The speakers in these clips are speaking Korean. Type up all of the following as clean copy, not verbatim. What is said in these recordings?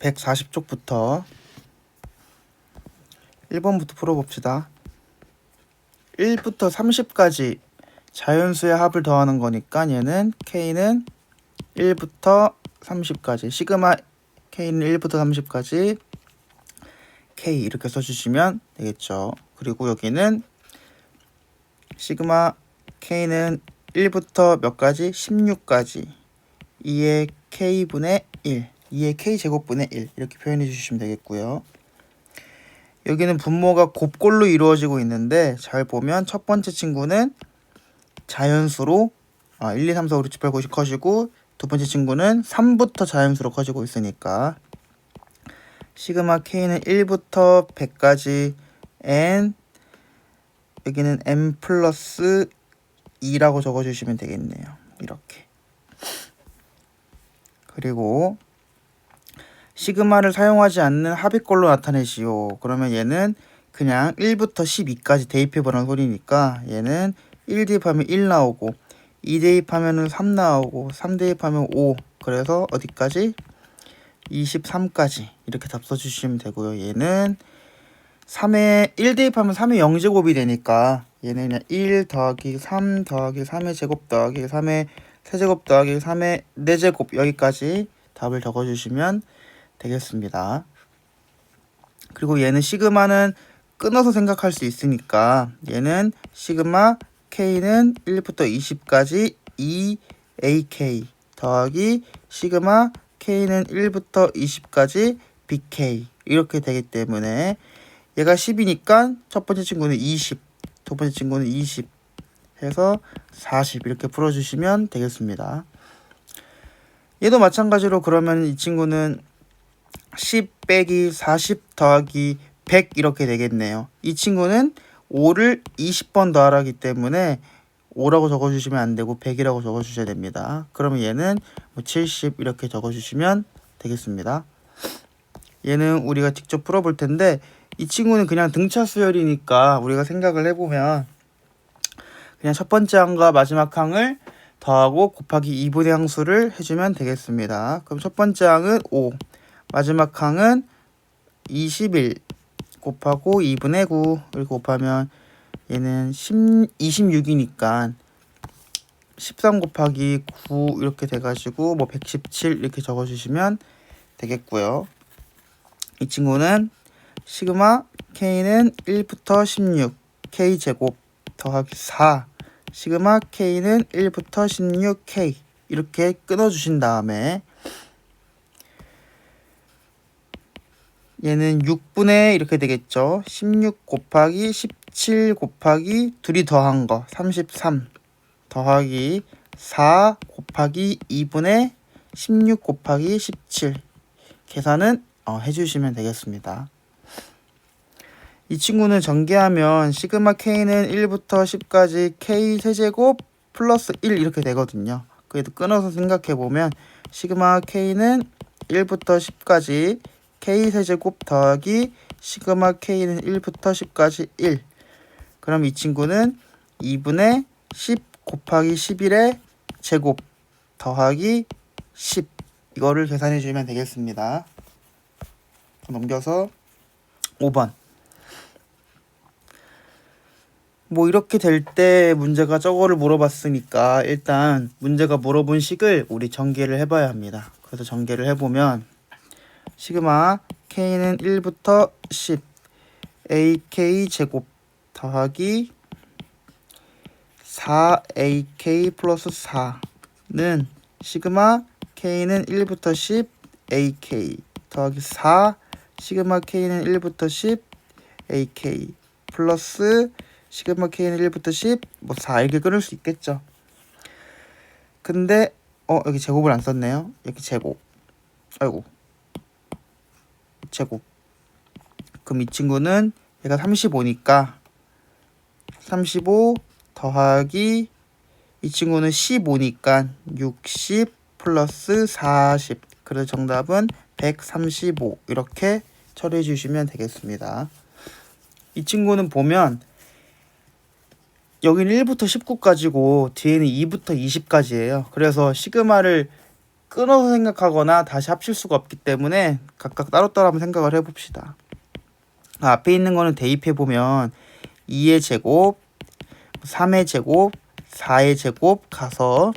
140쪽부터 1번부터 풀어봅시다. 1부터 30까지 자연수의 합을 더하는 거니까 얘는 K는 1부터 30까지 시그마 K는 1부터 30까지 K 이렇게 써주시면 되겠죠. 그리고 여기는 시그마 K는 1부터 몇 가지? 16까지 2의 K분의 1 2의 K제곱분의 1 이렇게 표현해 주시면 되겠고요. 여기는 분모가 곱골로 이루어지고 있는데 잘 보면 첫 번째 친구는 자연수로 1, 2, 3, 4, 5, 6, 7, 8, 9, 10 컷이고 두 번째 친구는 3부터 자연수로 커지고 있으니까 시그마 K는 1부터 100까지 n 여기는 n 플러스 2라고 적어주시면 되겠네요. 이렇게. 그리고 시그마를 사용하지 않는 합의꼴로 나타내시오. 그러면 얘는 그냥 1부터 12까지 대입해보라는 소리니까 얘는 1 대입하면 1 나오고 2 대입하면 3 나오고 3 대입하면 5 그래서 어디까지? 23까지 이렇게 답 써주시면 되고요. 얘는 3에 1 대입하면 3의 0제곱이 되니까 얘는 그냥 1 더하기 3 더하기 3의 제곱 더하기 3의 세제곱 더하기 3의 4제곱 여기까지 답을 적어주시면 되겠습니다. 그리고 얘는 시그마는 끊어서 생각할 수 있으니까 얘는 시그마 K는 1부터 20까지 2AK 더하기 시그마 K는 1부터 20까지 BK 이렇게 되기 때문에 얘가 10이니까 첫 번째 친구는 20, 두 번째 친구는 20 해서 40 이렇게 풀어주시면 되겠습니다. 얘도 마찬가지로 그러면 이 친구는 10 빼기 40 더하기 100 이렇게 되겠네요. 이 친구는 5를 20번 더하기 때문에 5라고 적어주시면 안 되고 100이라고 적어주셔야 됩니다. 그러면 얘는 70 이렇게 적어주시면 되겠습니다. 얘는 우리가 직접 풀어볼 텐데 이 친구는 그냥 등차 수열이니까 우리가 생각을 해보면 그냥 첫 번째 항과 마지막 항을 더하고 곱하기 2분의 항수를 해주면 되겠습니다. 그럼 첫 번째 항은 5, 마지막 항은 21 곱하고 2분의 9 이렇게 곱하면 얘는 26이니까 13 곱하기 9 이렇게 돼가지고 117 이렇게 적어주시면 되겠고요. 이 친구는 시그마 K는 1부터 16 K제곱 더하기 4 시그마 K는 1부터 16K 이렇게 끊어주신 다음에 얘는 6분의 이렇게 되겠죠. 16 곱하기 17 곱하기 둘이 더한 거 33 더하기 4 곱하기 2분의 16 곱하기 17 계산은 해주시면 되겠습니다. 이 친구는 전개하면 시그마 K는 1부터 10까지 K 세제곱 플러스 1 이렇게 되거든요. 그래도 끊어서 생각해보면 시그마 K는 1부터 10까지 K 세제곱 더하기 시그마 K는 1부터 10까지 1 그럼 이 친구는 2분의 10 곱하기 11의 제곱 더하기 10 이거를 계산해 주면 되겠습니다. 넘겨서 5번 이렇게 될 때 문제가 저거를 물어봤으니까 일단 문제가 물어본 식을 우리 전개를 해봐야 합니다. 그래서 전개를 해보면 시그마 K는 1부터 10 AK 제곱 더하기 4AK 플러스 4는 시그마 K는 1부터 10 AK 더하기 4 시그마 K는 1부터 10 AK 플러스 시그마 K는 1부터 10 4 이렇게 끊을 수 있겠죠. 근데 여기 제곱을 안 썼네요. 여기 제곱 아이고 제곱 그럼 이 친구는 얘가 35니까 35 더하기 이 친구는 15니까 60 플러스 40 그래서 정답은 135 이렇게 처리해 주시면 되겠습니다. 이 친구는 보면 여기는 1부터 19까지고 뒤에는 2부터 20까지예요. 그래서 시그마를 끊어서 생각하거나 다시 합칠 수가 없기 때문에 각각 따로따로 한번 생각을 해봅시다. 앞에 있는 거는 대입해보면 2의 제곱, 3의 제곱, 4의 제곱 가서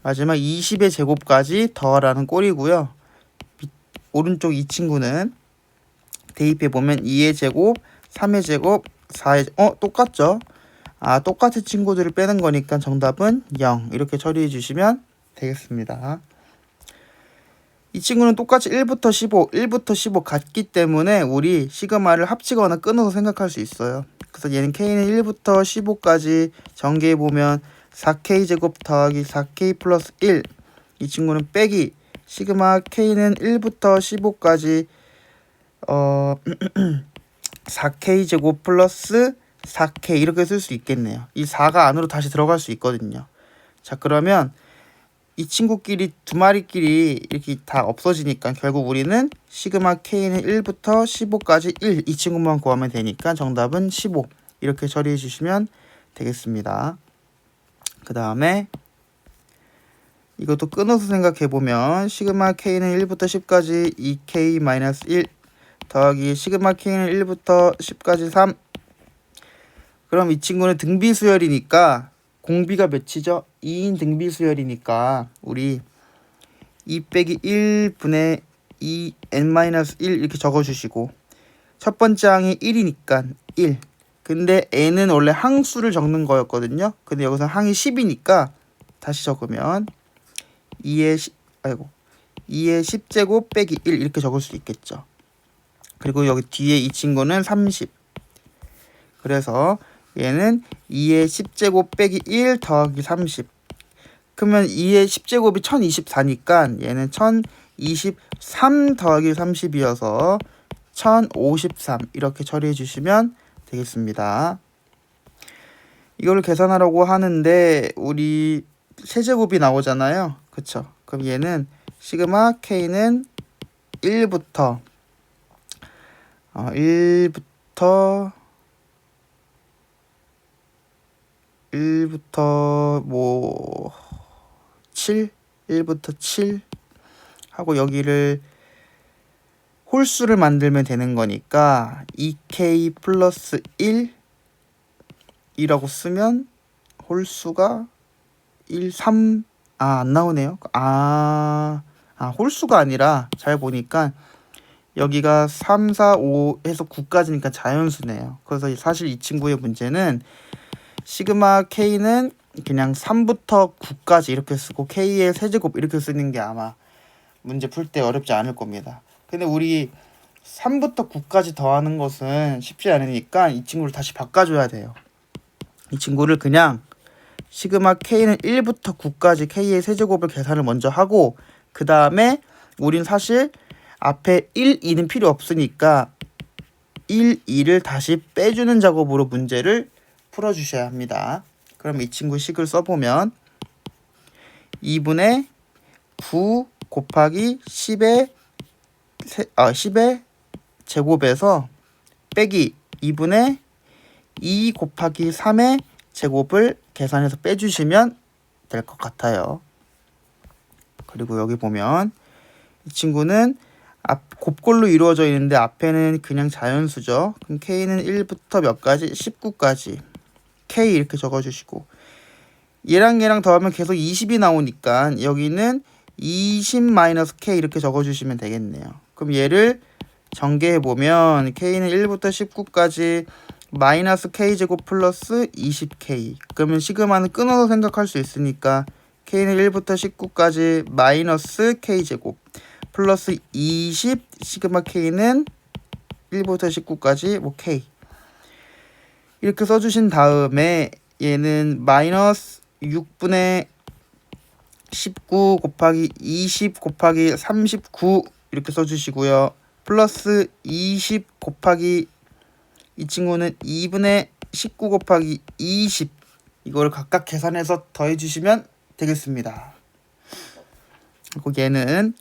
마지막 20의 제곱까지 더하라는 꼴이고요. 오른쪽 이 친구는 대입해보면 2의 제곱, 3의 제곱, 4의 똑같죠? 똑같은 친구들을 빼는 거니까 정답은 0 이렇게 처리해 주시면 되겠습니다. 이 친구는 똑같이 1부터 15 같기 때문에 우리 시그마를 합치거나 끊어서 생각할 수 있어요. 그래서 얘는 K는 1부터 15까지 전개해보면 4K제곱 더하기 4K 플러스 1. 이 친구는 빼기 시그마 K는 1부터 15까지 4K제곱 플러스 4K 이렇게 쓸 수 있겠네요. 이 4가 안으로 다시 들어갈 수 있거든요. 자, 그러면 이 친구끼리 두 마리끼리 이렇게 다 없어지니까 결국 우리는 시그마 K는 1부터 15까지 1 이 친구만 구하면 되니까 정답은 15 이렇게 처리해 주시면 되겠습니다. 그 다음에 이것도 끊어서 생각해보면 시그마 K는 1부터 10까지 2K-1 더하기 시그마 K는 1부터 10까지 3. 그럼 이 친구는 등비수열이니까 공비가 몇이죠? 2인 등비수열이니까 우리 2 빼기 1분의 2n-1 이렇게 적어주시고 첫 번째 항이 1이니까 1. 근데 n은 원래 항수를 적는 거였거든요. 근데 여기서 항이 10이니까 다시 적으면 2의 10제곱 빼기 1 이렇게 적을 수 있겠죠. 그리고 여기 뒤에 이 친구는 30. 그래서 얘는 2의 10제곱 빼기 1 더하기 30. 그러면 2의 10제곱이 1024니까 얘는 1023 더하기 30이어서 1053 이렇게 처리해 주시면 되겠습니다. 이걸 계산하려고 하는데 우리 세제곱이 나오잖아요. 그쵸? 그럼 얘는 시그마 K는 1부터 뭐 7 1부터 7 하고 여기를 홀수를 만들면 되는 거니까 2K 플러스 1 이라고 쓰면 홀수가 1, 3 안 나오네요. 홀수가 아니라 잘 보니까 여기가 3, 4, 5 해서 9까지니까 자연수네요. 그래서 사실 이 친구의 문제는 시그마 K는 그냥 3부터 9까지 이렇게 쓰고 K의 세제곱 이렇게 쓰는 게 아마 문제 풀 때 어렵지 않을 겁니다. 근데 우리 3부터 9까지 더하는 것은 쉽지 않으니까 이 친구를 다시 바꿔줘야 돼요. 이 친구를 그냥 시그마 K는 1부터 9까지 K의 세제곱을 계산을 먼저 하고 그 다음에 우린 사실 앞에 1, 2는 필요 없으니까 1, 2를 다시 빼주는 작업으로 문제를 풀어주셔야 합니다. 그럼 이 친구 식을 써보면 2분의 9 곱하기 10의 제곱에서 빼기 2분의 2 곱하기 3의 제곱을 계산해서 빼주시면 될 것 같아요. 그리고 여기 보면 이 친구는 곱골로 이루어져 있는데 앞에는 그냥 자연수죠. 그럼 K는 1부터 몇 가지? 19까지 K 이렇게 적어주시고 얘랑 더하면 계속 20이 나오니까 여기는 20-K 이렇게 적어주시면 되겠네요. 그럼 얘를 전개해보면 K는 1부터 19까지 마이너스 K제곱 플러스 20K. 그러면 시그마는 끊어서 생각할 수 있으니까 K는 1부터 19까지 마이너스 K제곱 플러스 20 시그마 K는 1부터 19까지 뭐 K 이렇게 써주신 다음에 얘는 마이너스 6분의 19 곱하기 20 곱하기 39 이렇게 써주시고요. 플러스 20 곱하기 이 친구는 2분의 19 곱하기 20 이걸 각각 계산해서 더해주시면 되겠습니다. 그리고 얘는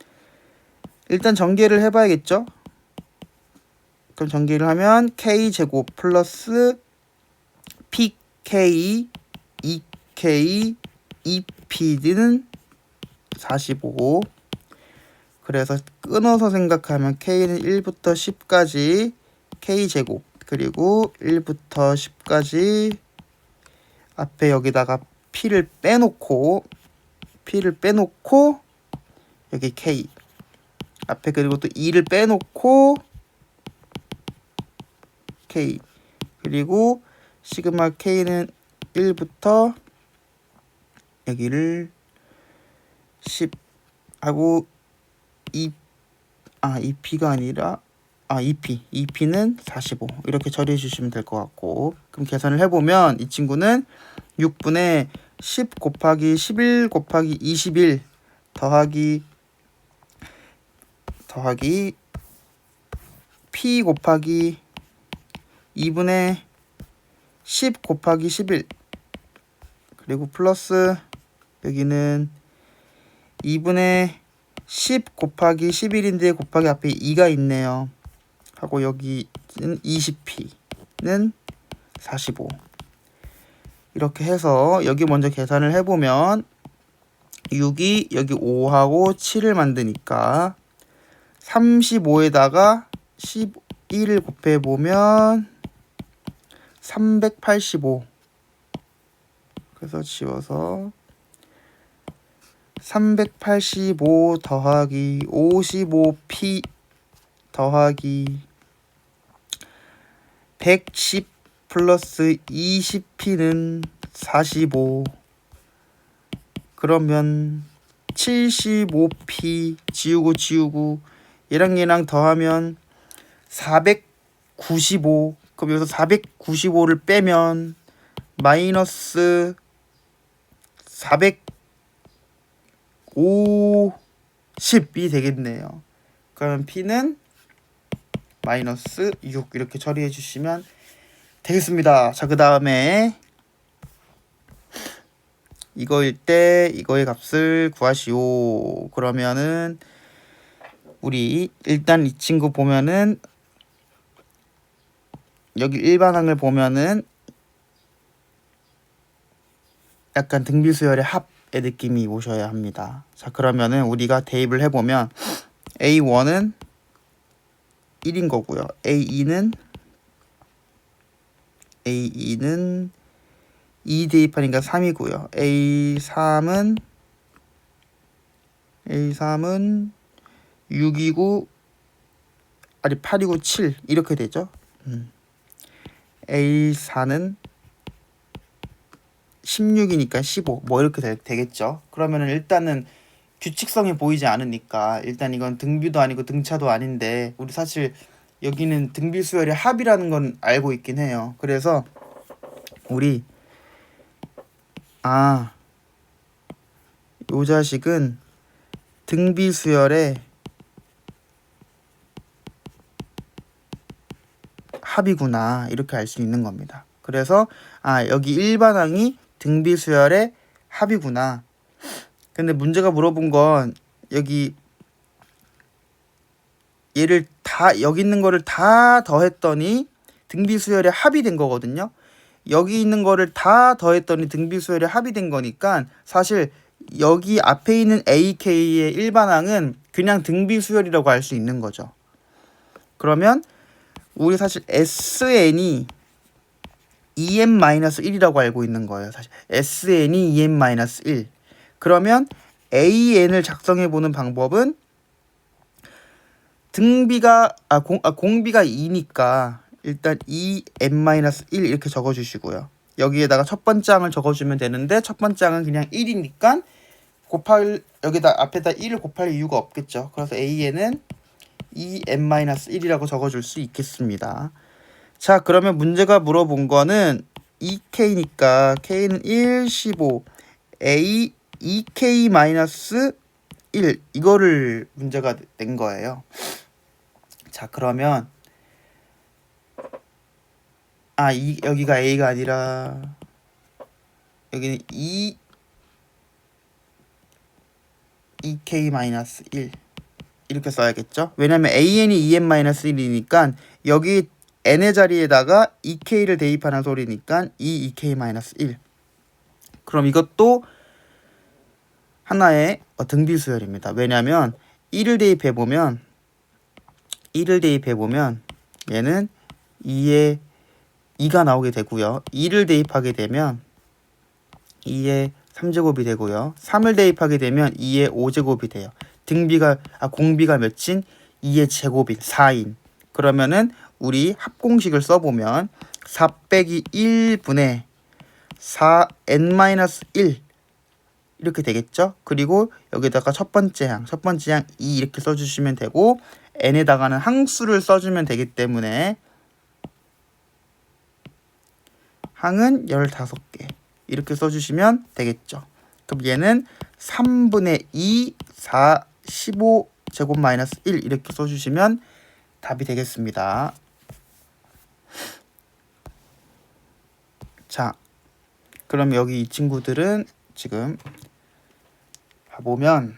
일단 전개를 해봐야겠죠. 그럼 전개를 하면 K제곱 플러스 PK 2K 2P는 45. 그래서 끊어서 생각하면 k는 1부터 10까지 k제곱, 그리고 1부터 10까지 앞에 여기다가 p를 빼놓고 여기 k 앞에, 그리고 또 2를 빼놓고 k, 그리고 시그마 k는 1부터 여기를 10 하고 2p가 아니라 2p는 45 이렇게 처리해 주시면 될 것 같고, 그럼 계산을 해보면 이 친구는 6분의 10 곱하기 11 곱하기 21 더하기 p 곱하기 2분의 10 곱하기 11, 그리고 플러스 여기는 2분의 10 곱하기 11인데 곱하기 앞에 2가 있네요. 하고 여기는 20p는 45. 이렇게 해서 여기 먼저 계산을 해보면 6이 여기 5하고 7을 만드니까 35에다가 11을 곱해보면 385. 그래서 지워서 385 더하기 55p 더하기 110 플러스 20p는 45. 그러면 75p 지우고 얘랑 더하면 495. 그럼 여기서 495를 빼면 마이너스 450이 되겠네요. 그러면 p는 마이너스 6 이렇게 처리해 주시면 되겠습니다. 자, 그 다음에 이거일 때 이거의 값을 구하시오. 그러면은 우리 일단 이 친구 보면은 여기 일반항을 보면은 약간 등비수열의 합의 느낌이 오셔야 합니다. 자, 그러면은 우리가 대입을 해보면 A1은 1인 거고요. A2는 2 대입하니까 3이고요. A3은 6이고 8이고 7 이렇게 되죠. A4는 16이니까 15 뭐 이렇게 되겠죠. 그러면은 일단은 규칙성이 보이지 않으니까 일단 이건 등비도 아니고 등차도 아닌데, 우리 사실 여기는 등비수열의 합이라는 건 알고 있긴 해요. 그래서 우리 요 자식은 등비수열의 합이구나 이렇게 알 수 있는 겁니다. 그래서 여기 일반항이 등비수열의 합이구나. 근데 문제가 물어본 건 여기 얘를 다 여기 있는 거를 다 더했더니 등비수열의 합이 된 거거든요. 여기 있는 거를 다 더했더니 등비수열의 합이 된 거니까 사실 여기 앞에 있는 AK의 일반항은 그냥 등비수열이라고 할 수 있는 거죠. 그러면 우리 사실 SN이 EN-1이라고 알고 있는 거예요. 사실 SN이 EN-1. 그러면 AN을 작성해 보는 방법은 등비가 공비가 2니까 일단 EN-1 이렇게 적어 주시고요. 여기에다가 첫 번째 항을 적어 주면 되는데 첫 번째 항은 그냥 1이니까 여기다 앞에다 1을 곱할 이유가 없겠죠. 그래서 AN은 EN-1이라고 적어 줄 수 있겠습니다. 자, 그러면 문제가 물어본 거는 2K니까 K는 1, 15, A 2K-1 이거를 문제가 낸 거예요. 자, 그러면 여기가 A가 아니라 여기는 2K-1 이렇게 써야겠죠. 왜냐면 AN이 EN-1이니까 여기 n의 자리에다가 2K를 대입하는 소리니까 2K-1. 그럼 이것도 하나의 등비수열입니다. 왜냐하면 1을 대입해보면 얘는 2에 2가 나오게 되고요. 2를 대입하게 되면 2의 3제곱이 되고요. 3을 대입하게 되면 2의 5제곱이 돼요. 공비가 몇인? 2의 제곱인 4인. 그러면은 우리 합공식을 써보면 4 빼기 1분의 4n-1 이렇게 되겠죠. 그리고 여기다가 첫 번째 양 2 이렇게 써주시면 되고 n에다가는 항수를 써주면 되기 때문에 항은 15개 이렇게 써주시면 되겠죠. 그럼 얘는 3분의 2 4 15제곱 마이너스 1 이렇게 써주시면 답이 되겠습니다. 자, 그럼 여기 이 친구들은 지금 봐보면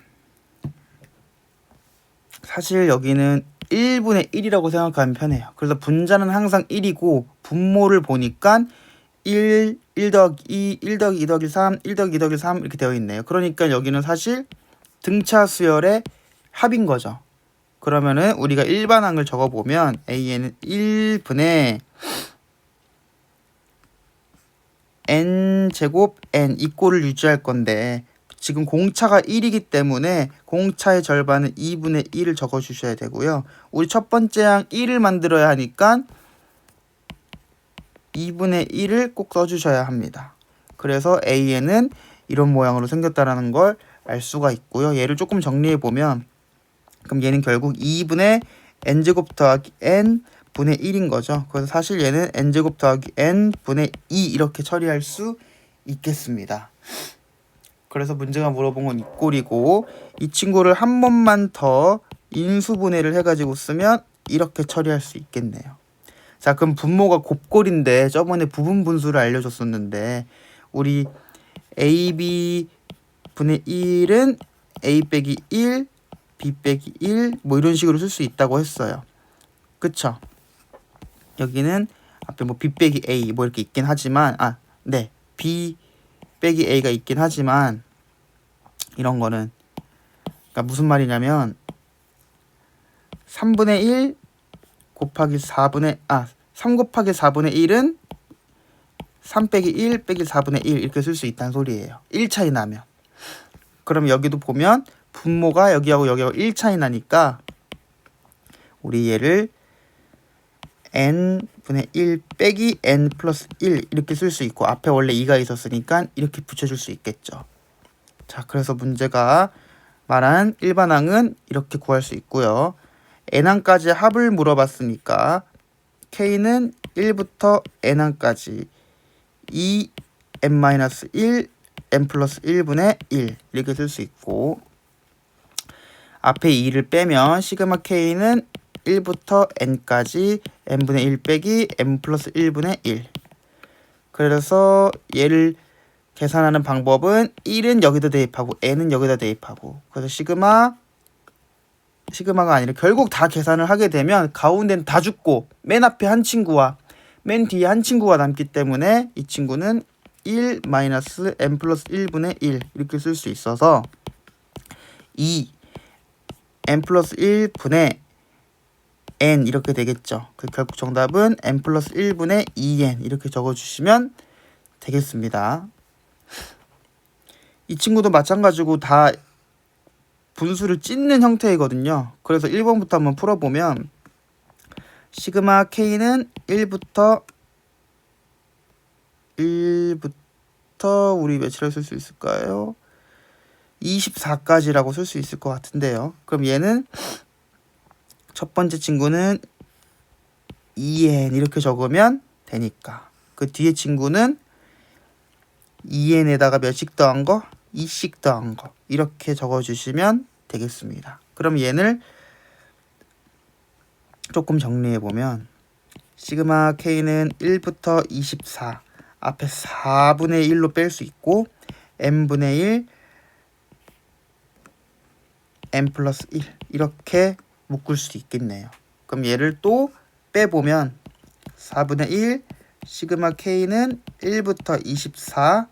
사실 여기는 1분의 1이라고 생각하면 편해요. 그래서 분자는 항상 1이고 분모를 보니까 1 더하기 2, 1 더하기 2 더하기 3, 1 더하기 2 더하기 3 이렇게 되어 있네요. 그러니까 여기는 사실 등차 수열의 합인 거죠. 그러면은 우리가 일반항을 적어보면 a는 1분의 n제곱 n 이 꼴을 유지할 건데 지금 공차가 1이기 때문에 공차의 절반은 2분의 1을 적어주셔야 되고요. 우리 첫 번째 항 1을 만들어야 하니까 2분의 1을 꼭 써주셔야 합니다. 그래서 a는 이런 모양으로 생겼다라는 걸 알 수가 있고요. 얘를 조금 정리해보면 그럼 얘는 결국 2분의 n제곱 더하기 n분의 1인 거죠. 그래서 사실 얘는 n제곱 더하기 n분의 2 이렇게 처리할 수 있겠습니다. 그래서 문제가 물어본 건 이 꼴이고 이 친구를 한 번만 더 인수분해를 해가지고 쓰면 이렇게 처리할 수 있겠네요. 자, 그럼 분모가 곱꼴인데 저번에 부분 분수를 알려줬었는데 우리 AB 분의 1은 A 빼기 1, B 빼기 1 뭐 이런 식으로 쓸 수 있다고 했어요. 그쵸? 여기는 앞에 뭐 B 빼기 A 뭐 이렇게 있긴 하지만 B 빼기 A가 있긴 하지만 이런 거는 그러니까 무슨 말이냐면 3분의 1 곱하기 3 곱하기 4분의 1은 3 빼기 1 빼기 4분의 1 이렇게 쓸 수 있다는 소리예요. 1 차이 나면. 그럼 여기도 보면 분모가 여기하고 1 차이 나니까 우리 얘를 n분의 1 빼기 n 플러스 1 이렇게 쓸 수 있고 앞에 원래 2가 있었으니까 이렇게 붙여줄 수 있겠죠. 자, 그래서 문제가 말한 일반항은 이렇게 구할 수 있고요. n항까지 합을 물어봤으니까 k는 1부터 n항까지 2n-1 n 플러스 1분의 1 이렇게 쓸 수 있고 앞에 2를 빼면 시그마 k는 1부터 n까지 n분의 1 빼기 n 플러스 1분의 1 그래서 얘를 계산하는 방법은 1은 여기다 대입하고 n은 여기다 대입하고 그래서 시그마가 아니라 결국 다 계산을 하게 되면 가운데는 다 죽고 맨 앞에 한 친구와 맨 뒤에 한 친구가 남기 때문에 이 친구는 1 마이너스 n 플러스 1분의 1 이렇게 쓸 수 있어서 2 n 플러스 1분의 n 이렇게 되겠죠. 결국 정답은 n 플러스 1분의 2n 이렇게 적어주시면 되겠습니다. 이 친구도 마찬가지고 다 분수를 찢는 형태이거든요. 그래서 1번부터 한번 풀어보면 시그마 k는 1부터 우리 며칠을 쓸 수 있을까요? 24까지라고 쓸 수 있을 것 같은데요. 그럼 얘는 첫 번째 친구는 2n 이렇게 적으면 되니까 그 뒤에 친구는 2n에다가 몇씩 더한 거? 2씩 더한 거 이렇게 적어주시면 되겠습니다. 그럼 얘를 조금 정리해보면 시그마 k는 1부터 24 앞에 4분의 1로 뺄 수 있고 n분의 1 n 플러스 1 이렇게 묶을 수 있겠네요. 그럼 얘를 또 빼보면 4분의 1 시그마 k는 1부터 24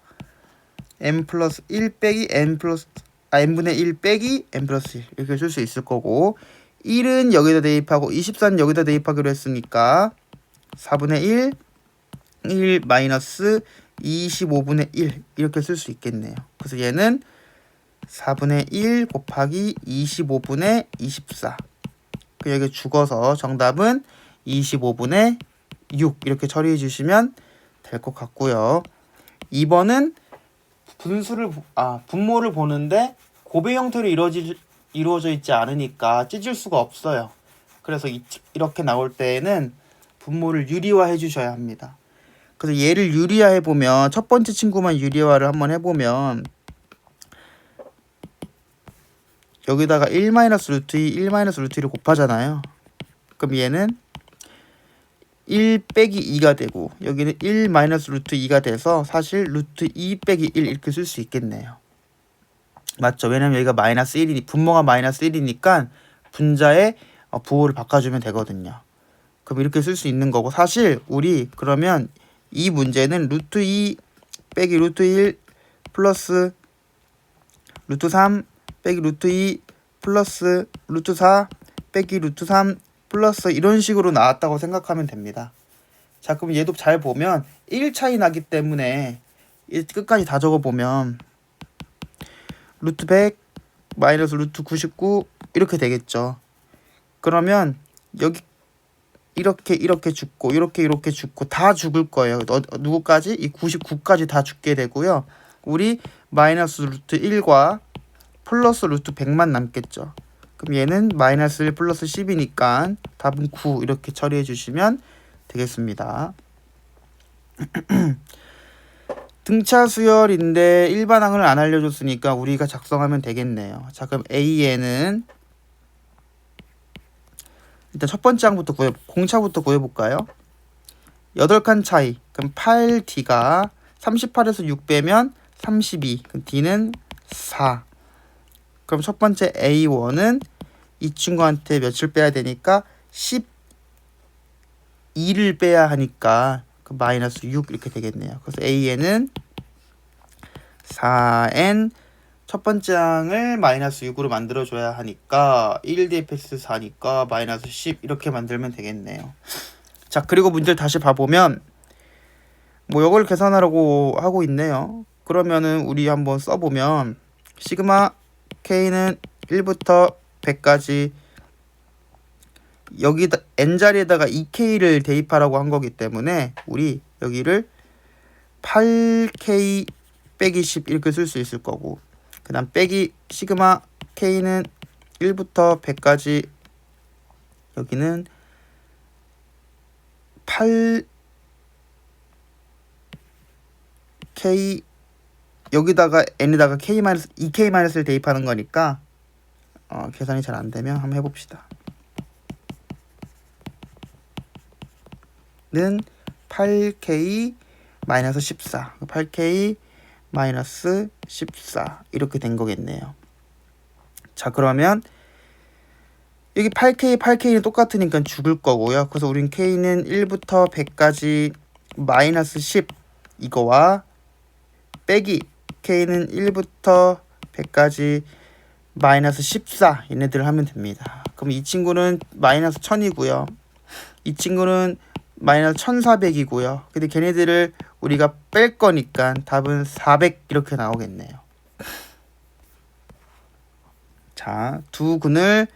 n 플러스 1 빼기 n 플러스 n분의 1 빼기 n 플러스 1 이렇게 쓸 수 있을 거고 1은 여기다 대입하고 24는 여기다 대입하기로 했으니까 4분의 1 마이너스 25분의 1 이렇게 쓸 수 있겠네요. 그래서 얘는 4분의 1 곱하기 25분의 24 여기 죽어서 정답은 25분의 6 이렇게 처리해 주시면 될 것 같고요. 2번은 분모를 보는데 곱의 형태로 이루어져 있지 않으니까 찢을 수가 없어요. 그래서 이렇게 나올 때에는 분모를 유리화해 주셔야 합니다. 그래서 얘를 유리화해 보면 첫 번째 친구만 유리화를 한번 해보면 여기다가 1 마이너스 루트 2, 1 마이너스 루트 2를 곱하잖아요. 그럼 얘는 1 빼기 2가 되고 여기는 1 마이너스 루트 2가 돼서 사실 루트 2 빼기 1 이렇게 쓸 수 있겠네요. 맞죠? 왜냐면 여기가 마이너스 1이니 분모가 마이너스 1이니까 분자의 부호를 바꿔주면 되거든요. 그럼 이렇게 쓸 수 있는 거고 사실 우리 그러면 이 문제는 루트 2 빼기 루트 1 플러스 루트 3 빼기 루트 2 플러스 루트 4 빼기 루트 3 플러스 이런 식으로 나왔다고 생각하면 됩니다. 자, 그럼 얘도 잘 보면 1 차이 나기 때문에 끝까지 다 적어보면 루트 100 마이너스 루트 99 이렇게 되겠죠. 그러면 여기 이렇게 죽고 이렇게 죽고 다 죽을 거예요. 누구까지? 이 99까지 다 죽게 되고요. 우리 마이너스 루트 1과 플러스 루트 100만 남겠죠. 그럼 얘는 마이너스 1 플러스 10이니까 답은 9 이렇게 처리해 주시면 되겠습니다. 등차 수열인데 일반항을 안 알려줬으니까 우리가 작성하면 되겠네요. 자, 그럼 A에는 일단 첫 번째 항부터 공차부터 구해볼까요? 8칸 차이. 그럼 8D가 38에서 6 빼면 32. 그럼 D는 4. 그럼 첫 번째 A1은 이 친구한테 며칠 빼야 되니까 12를 빼야 하니까 그 마이너스 6 이렇게 되겠네요. 그래서 A에는 4n 첫 번째 항을 마이너스 6으로 만들어줘야 하니까 1 대입했을 4니까 마이너스 10 이렇게 만들면 되겠네요. 자, 그리고 문제를 다시 봐보면 뭐 이걸 계산하라고 하고 있네요. 그러면은 우리 한번 써보면 시그마 K는 1부터 100까지 여기다 n자리에다가 2K를 대입하라고 한 거기 때문에 우리 여기를 8K 빼기 10 이렇게 쓸 수 있을 거고 그 다음 빼기 시그마 K는 1부터 100까지 여기는 8K 여기다가 n에다가 K-2K-를 대입하는 거니까 계산이 잘 안 되면 한번 해봅시다. 는 8K 마이너스 14 8K 마이너스 14 이렇게 된 거겠네요. 자, 그러면 여기 8K는 똑같으니까 죽을 거고요. 그래서 우린 K는 1부터 100까지 마이너스 10 이거와 빼기 K는 1부터 100까지 마이너스 14 얘네들을 하면 됩니다. 그럼 이 친구는 마이너스 1000이고요. 이 친구는 마이너스 1400이고요. 근데 걔네들을 우리가 뺄 거니까 답은 400 이렇게 나오겠네요. 자, 두 근을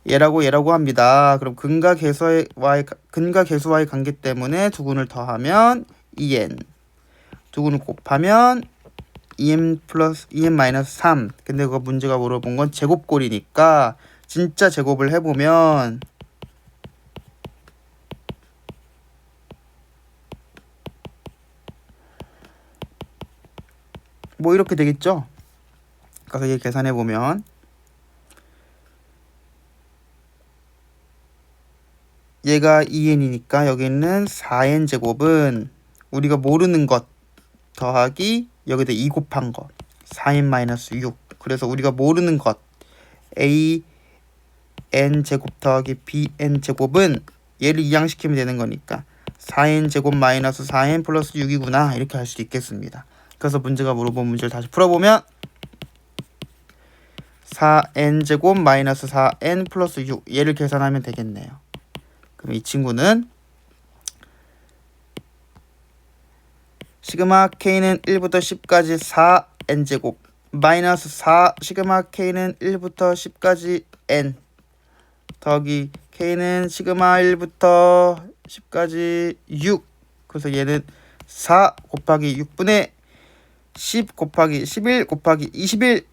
얘라고 합니다. 그럼 근과 계수와의 관계 때문에 두 근을 더하면 2n 두 근을 곱하면 2n 플러스 2n 마이너스 3 근데 그거 문제가 물어본 건 제곱꼴이니까 진짜 제곱을 해보면 뭐 이렇게 되겠죠. 그래서 얘 계산해보면 얘가 2n이니까 여기 있는 4n 제곱은 우리가 모르는 것 더하기 여기다 2 곱한 것 4n 마이너스 6 그래서 우리가 모르는 것 a n 제곱 더하기 b n 제곱은 얘를 이항시키면 되는 거니까 4n 제곱 마이너스 4n 플러스 6이구나 이렇게 할 수 있겠습니다. 그래서 문제가 물어본 문제를 다시 풀어보면 4n제곱 마이너스 4n 플러스 6 얘를 계산하면 되겠네요. 그럼 이 친구는 시그마 k는 1부터 10까지 4n제곱 마이너스 4 시그마 k는 1부터 10까지 n 더하기 k는 시그마 1부터 10까지 6 그래서 얘는 4 곱하기 6분의 10 곱하기 11 곱하기 21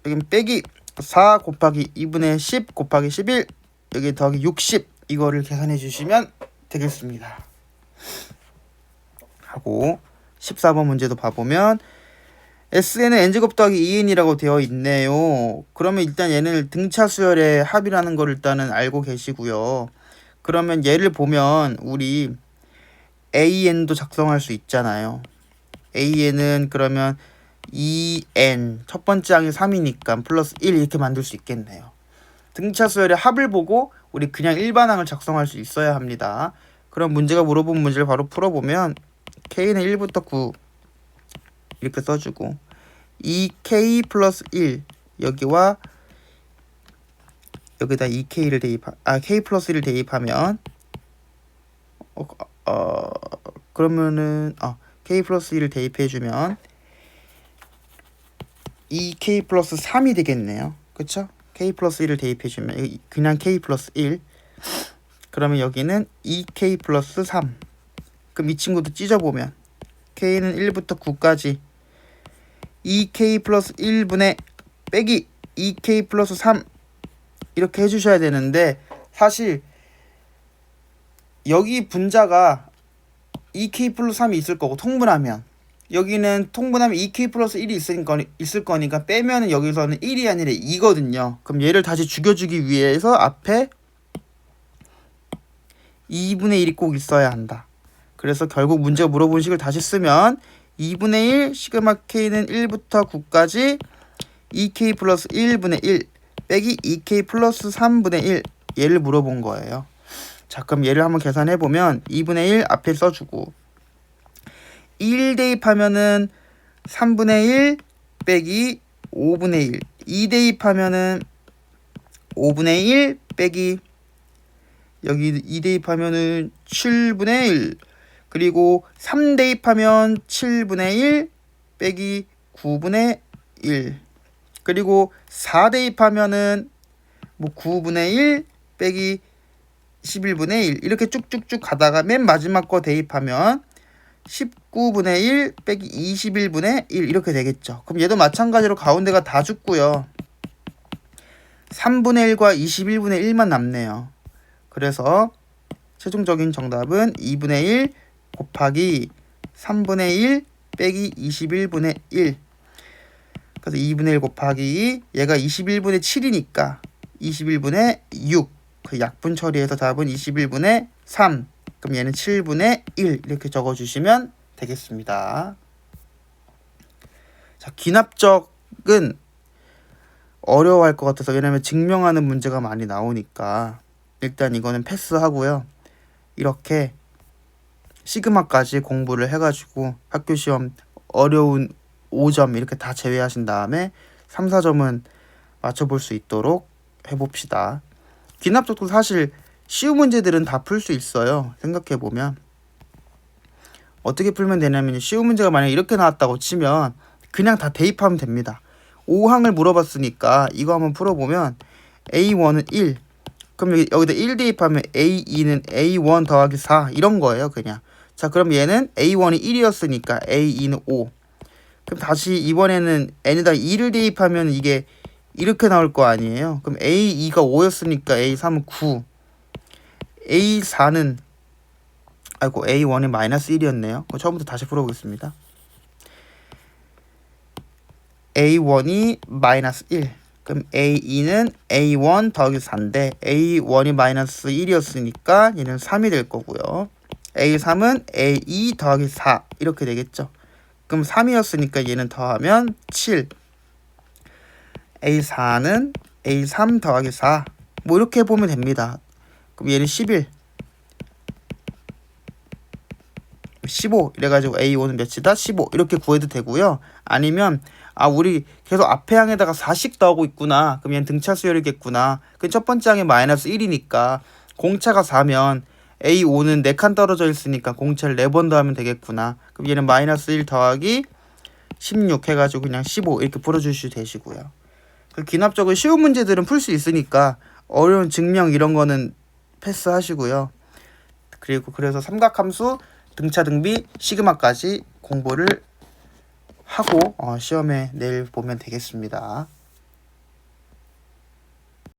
여기 빼기 4 곱하기 2분의 10 곱하기 11 여기 더하기 60 이거를 계산해 주시면 되겠습니다. 하고 14번 문제도 봐보면 Sn은 n제곱 더하기 2n이라고 되어 있네요. 그러면 일단 얘는 등차 수열의 합이라는 걸 일단은 알고 계시고요. 그러면 얘를 보면 우리 AN도 작성할 수 있잖아요. AN은 그러면 2n 첫 번째 항이 3이니까 플러스 1 이렇게 만들 수 있겠네요. 등차 수열의 합을 보고 우리 그냥 일반항을 작성할 수 있어야 합니다. 그럼 문제가 물어본 문제를 바로 풀어보면 k는 1부터 9 이렇게 써주고 2k 플러스 1 여기와 여기다 2k를 k 플러스 1을 대입하면 그러면은 k 플러스 1을 대입해주면 2k 플러스 3이 되겠네요. 그쵸? k 플러스 1을 대입해주면 그냥 k 플러스 1 그러면 여기는 2k 플러스 3 그럼 이 친구도 찢어보면 k는 1부터 9까지 2k 플러스 1분의 빼기 2k 플러스 3 이렇게 해주셔야 되는데 사실 여기 분자가 2k 플러스 3이 있을 거고 통분하면 여기는 통분하면 2k 플러스 1이 있을 거니까 빼면은 여기서는 1이 아니라 2거든요. 그럼 얘를 다시 죽여주기 위해서 앞에 2분의 1이 꼭 있어야 한다. 그래서 결국 문제가 물어본 식을 다시 쓰면 2분의 1 시그마 k는 1부터 9까지 2k 플러스 1분의 1 빼기 2k 플러스 3분의 1 얘를 물어본 거예요. 자 그럼 얘를 한번 계산해보면 2분의 1 앞에 써주고 1 대입하면은 3분의 1 빼기 5분의 1 2 대입하면은 5분의 1 빼기 여기 2 대입하면은 7분의 1 그리고 3 대입하면 7분의 1 빼기 9분의 1 그리고 4 대입하면은 9분의 1 빼기 11분의 1 이렇게 쭉쭉쭉 가다가 맨 마지막 거 대입하면 19분의 1 빼기 21분의 1 이렇게 되겠죠. 그럼 얘도 마찬가지로 가운데가 다 죽고요. 3분의 1과 21분의 1만 남네요. 그래서 최종적인 정답은 2분의 1 곱하기 3분의 1 빼기 21분의 1 그래서 2분의 1 곱하기 얘가 21분의 7이니까 21분의 6 그 약분 처리해서 답은 21분의 3 그럼 얘는 7분의 1 이렇게 적어주시면 되겠습니다. 자, 귀납적은 어려워할 것 같아서 왜냐면 증명하는 문제가 많이 나오니까 일단 이거는 패스하고요. 이렇게 시그마까지 공부를 해가지고 학교 시험 어려운 5점 이렇게 다 제외하신 다음에 3, 4점은 맞춰볼 수 있도록 해봅시다. 귀납적도 사실 쉬운 문제들은 다 풀 수 있어요. 생각해보면 어떻게 풀면 되냐면 쉬운 문제가 만약에 이렇게 나왔다고 치면 그냥 다 대입하면 됩니다. 5항을 물어봤으니까 이거 한번 풀어보면 A1은 1 그럼 여기다 1 대입하면 A2는 A1 더하기 4 이런 거예요. 그냥 자 그럼 얘는 A1이 1이었으니까 A2는 5 그럼 다시 이번에는 n에다 2를 대입하면 이게 이렇게 나올 거 아니에요. 그럼 A2가 5였으니까 A3은 9 A4는 A1이 마이너스 1이었네요. 그럼 처음부터 다시 풀어보겠습니다. A1이 마이너스 1 그럼 A2는 A1 더하기 4인데 A1이 마이너스 1이었으니까 얘는 3이 될 거고요. A3은 A2 더하기 4 이렇게 되겠죠. 그럼 3이었으니까 얘는 더하면 7 A4는 A3 더하기 4 뭐 이렇게 보면 됩니다. 그럼 얘는 11 15 이래가지고 A5는 몇이다? 15 이렇게 구해도 되고요. 아니면 우리 계속 앞에 항에다가 4씩 더하고 있구나. 그럼 얘는 등차 수열이겠구나. 그 첫 번째 항이 마이너스 1이니까 공차가 4면 A5는 4칸 떨어져 있으니까 공차를 4번 더하면 되겠구나. 그럼 얘는 마이너스 1 더하기 16 해가지고 그냥 15 이렇게 풀어주셔도 되시고요. 그 기납적으로 쉬운 문제들은 풀 수 있으니까 어려운 증명 이런 거는 패스하시고요. 그리고 그래서 삼각함수, 등차 등비, 시그마까지 공부를 하고 시험에 내일 보면 되겠습니다.